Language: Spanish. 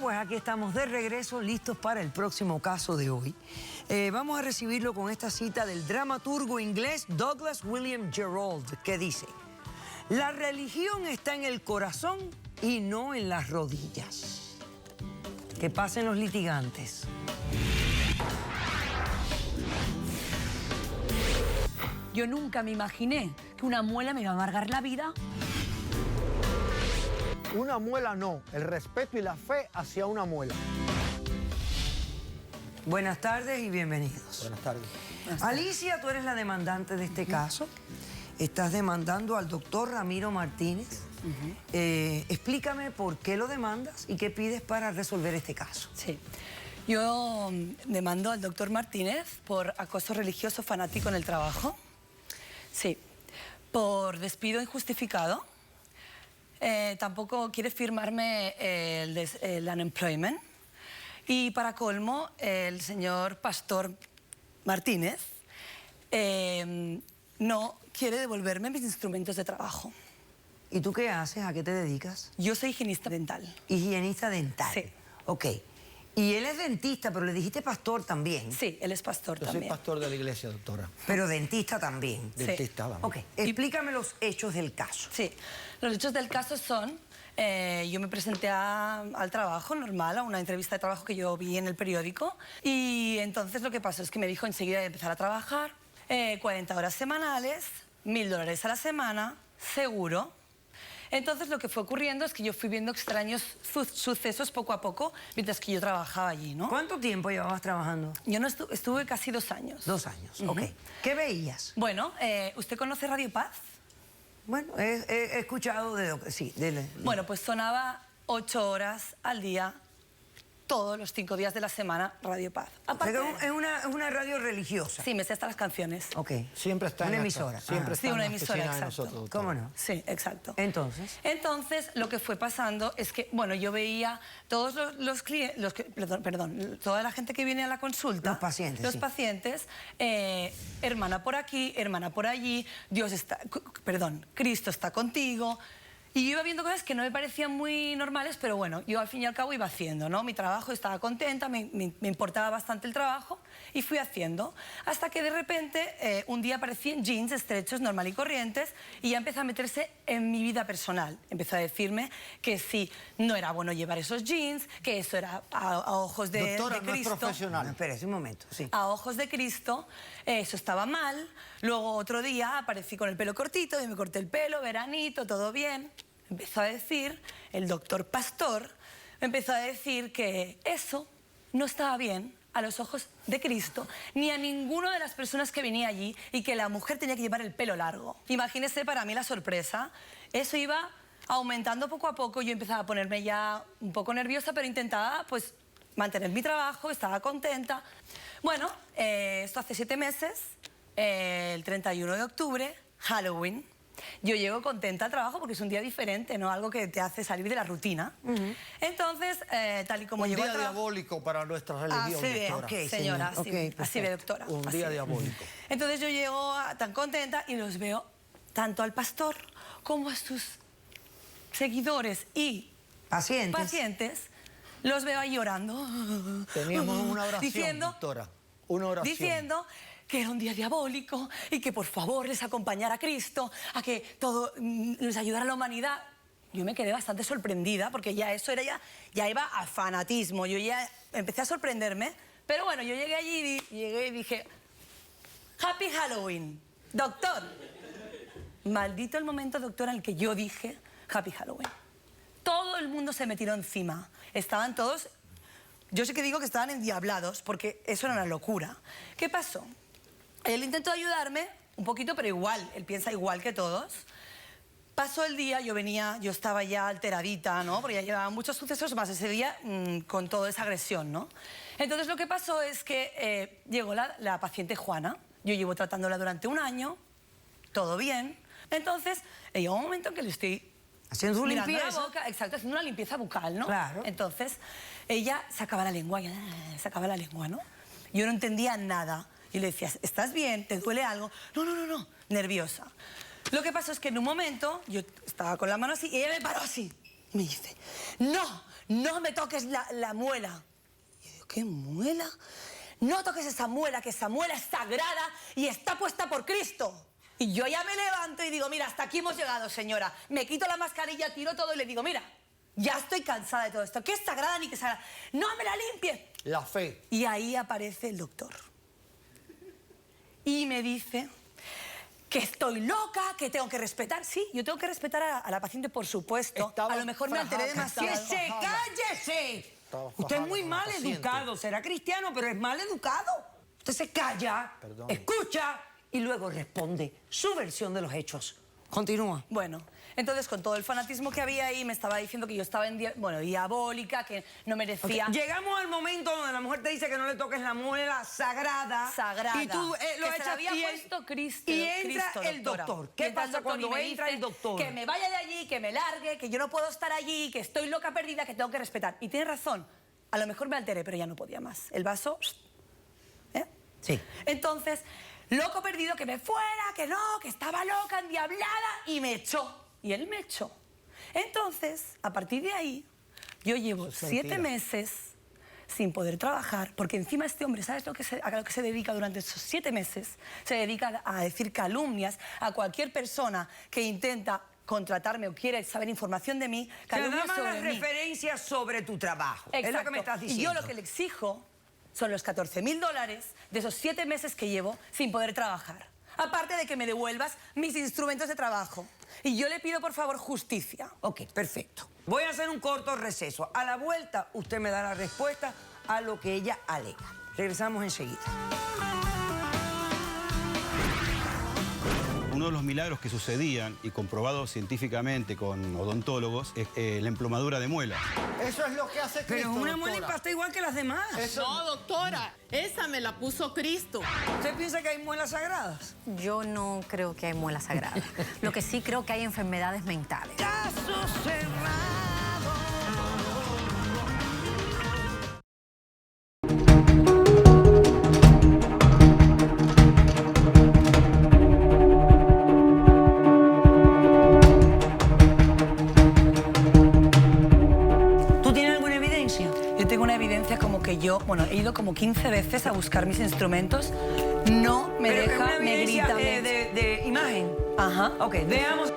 pues aquí estamos de regreso, listos para el próximo caso de hoy. Vamos a recibirlo con esta cita del dramaturgo inglés Douglas William Jerrold, que dice: la religión está en el corazón y no en las rodillas. Que pasen los litigantes. Yo nunca me imaginé que una muela me iba a amargar la vida. Una muela no, el respeto y la fe hacia una muela. Buenas tardes y bienvenidos. Buenas tardes. Alicia, tú eres la demandante de este caso. Estás demandando al doctor Ramiro Martínez. Explícame por qué lo demandas y qué pides para resolver este caso. Sí. Yo demando al doctor Martínez por acoso religioso fanático en el trabajo. Sí. Por despido injustificado. Tampoco quiere firmarme el unemployment. Y para colmo, el señor Pastor Martínez no quiere devolverme mis instrumentos de trabajo. ¿Y tú qué haces? ¿A qué te dedicas? Yo soy higienista dental. Higienista dental. Sí. Ok. Y él es dentista, pero le dijiste pastor también. Sí, él es pastor también. Yo soy pastor de la iglesia, doctora. Pero dentista también. Sí. Dentista, vamos. Ok. Explícame los hechos del caso. Sí. Los hechos del caso son... yo me presenté al trabajo normal, a una entrevista de trabajo que yo vi en el periódico. Y entonces lo que pasó es que me dijo enseguida de empezar a trabajar, 40 horas semanales, $1000 a la semana, seguro. Entonces lo que fue ocurriendo es que yo fui viendo extraños sucesos poco a poco mientras que yo trabajaba allí, ¿no? ¿Cuánto tiempo llevabas trabajando? Yo no estuve casi 2 años. 2 años, ok. ¿Qué veías? Bueno, ¿usted conoce Radio Paz? Bueno, he escuchado de lo que... Sí, Bueno, pues sonaba 8 horas al día, todos los 5 días de la semana, Radio Paz. Aparte, es una radio religiosa. Sí, me sé hasta las canciones. Ok. Siempre está una en emisora. Siempre está Sí, una en la emisora, oficina de exacto. nosotros, doctora. ¿Cómo no? Sí, exacto. Entonces, lo que fue pasando es que, bueno, yo veía todos los clientes, perdón, toda la gente que viene a la consulta. Los pacientes, Los sí. pacientes, hermana por aquí, hermana por allí, Cristo está contigo. Y yo iba viendo cosas que no me parecían muy normales, pero bueno, yo al fin y al cabo iba haciendo, ¿no? Mi trabajo, estaba contenta, me importaba bastante el trabajo y fui haciendo. Hasta que de repente un día aparecí en jeans estrechos, normal y corrientes, y ya empezó a meterse en mi vida personal. Empezó a decirme que sí, no era bueno llevar esos jeans, que eso era a ojos de Cristo. Doctora, no es profesional. no, espera un momento, sí. A ojos de Cristo, eso estaba mal. Luego otro día aparecí con el pelo cortito y me corté el pelo, veranito, todo bien. Empezó a decir, el doctor Pastor, me empezó a decir que eso no estaba bien a los ojos de Cristo, ni a ninguna de las personas que venía allí, y que la mujer tenía que llevar el pelo largo. Imagínese para mí la sorpresa. Eso iba aumentando poco a poco. Yo empezaba a ponerme ya un poco nerviosa, pero intentaba pues mantener mi trabajo, estaba contenta. Bueno, esto hace 7 meses, el 31 de octubre, Halloween. Yo llego contenta al trabajo porque es un día diferente, ¿no? Algo que te hace salir de la rutina. Entonces, tal y como Un llego día diabólico para nuestra religión, así ve, doctora. Ok, señora, señor. así, Ok, así ve, doctora. Un así día ve. diabólico. Entonces yo llego tan contenta y los veo tanto al pastor como a sus seguidores y pacientes, los veo ahí llorando. Teníamos una oración, diciendo, doctora. Una oración. Diciendo que era un día diabólico y que por favor les acompañara a Cristo, a que todo les ayudara a la humanidad. Yo me quedé bastante sorprendida porque ya eso era ya iba a fanatismo. Yo ya empecé a sorprenderme. Pero bueno, yo llegué allí y dije, Happy Halloween, doctor. Maldito el momento, doctor, en el que yo dije Happy Halloween. Todo el mundo se me tiró encima. Estaban todos... Yo sé que digo que estaban endiablados porque eso era una locura. ¿Qué pasó? Él intentó ayudarme un poquito, pero igual, él piensa igual que todos. Pasó el día, yo estaba ya alteradita, ¿no? Porque ya llevaban muchos sucesos más ese día con toda esa agresión, ¿no? Entonces lo que pasó es que llegó la paciente Juana. Yo llevo tratándola durante 1 año, todo bien. Entonces, llegó un momento en que le estoy... haciendo su mirando limpieza. la boca, exacto, haciendo una limpieza bucal, ¿no? Claro. Entonces, ella sacaba la lengua, ¿no? Yo no entendía nada. Y le decía, ¿estás bien? ¿Te duele algo? No, nerviosa. Lo que pasó es que en un momento, yo estaba con la mano así, y ella me paró así. Y me dice, no me toques la muela. Y yo digo, ¿qué muela? No toques esa muela, que esa muela es sagrada y está puesta por Cristo. Y yo ya me levanto y digo, mira, hasta aquí hemos llegado, señora. Me quito la mascarilla, tiro todo y le digo, mira, ya estoy cansada de todo esto. ¿Qué es sagrada ni qué es sagrada? ¡No me la limpie! La fe. Y ahí aparece el doctor. Y me dice que estoy loca, que tengo que respetar. Sí, yo tengo que respetar a la paciente, por supuesto. Estaba A lo mejor me alteré fajada, demasiado. ¡Cállese, cállese! Usted es muy mal educado, será cristiano, pero es mal educado. Usted se calla, Perdón. escucha y luego responde su versión de los hechos. Continúa. Bueno, entonces con todo el fanatismo que había ahí me estaba diciendo que yo estaba diabólica, que no merecía... Ok, llegamos al momento donde la mujer te dice que no le toques la muela sagrada. Sagrada. Y tú lo que se la echas había y puesto Cristo. Y entra Cristo, el doctora. doctor. Y ¿Qué entra el pasa doctor cuando y me entra dice el doctor? Que me vaya de allí, que me largue, que yo no puedo estar allí, que estoy loca perdida, que tengo que respetar. Y tiene razón. A lo mejor me alteré, pero ya no podía más. El vaso... ¿eh? Sí. Entonces, loco perdido, que me fuera, que no, que estaba loca, endiablada, y me echó. Y él me echó. Entonces, a partir de ahí, yo llevo Eso es mentira. 7 meses sin poder trabajar, porque encima este hombre, ¿sabes a lo que se dedica durante esos 7 meses? Se dedica a decir calumnias a cualquier persona que intenta contratarme o quiere saber información de mí, Te da calumnias malas sobre mí. referencias sobre tu trabajo. Es lo que Exacto. me estás Y diciendo. yo lo que le exijo son los $14.000 de esos 7 meses que llevo sin poder trabajar. Aparte de que me devuelvas mis instrumentos de trabajo. Y yo le pido, por favor, justicia. Ok, perfecto. Voy a hacer un corto receso. A la vuelta, usted me da la respuesta a lo que ella alega. Regresamos enseguida. Uno de los milagros que sucedían y comprobados científicamente con odontólogos es la emplomadura de muela. Eso es lo que hace Cristo, Pero una muela doctora. impasta igual que las demás. No, doctora, esa me la puso Cristo. ¿Usted piensa que hay muelas sagradas? Yo no creo que hay muela sagrada. Lo que sí creo que hay enfermedades mentales. Caso cerrado. ¿Tú tienes alguna evidencia? Yo tengo una evidencia como que yo, bueno, he ido como 15 veces a buscar mis instrumentos, no me Pero es deja, una me evidencia grita, me... de imagen. Ajá. Ok, veamos.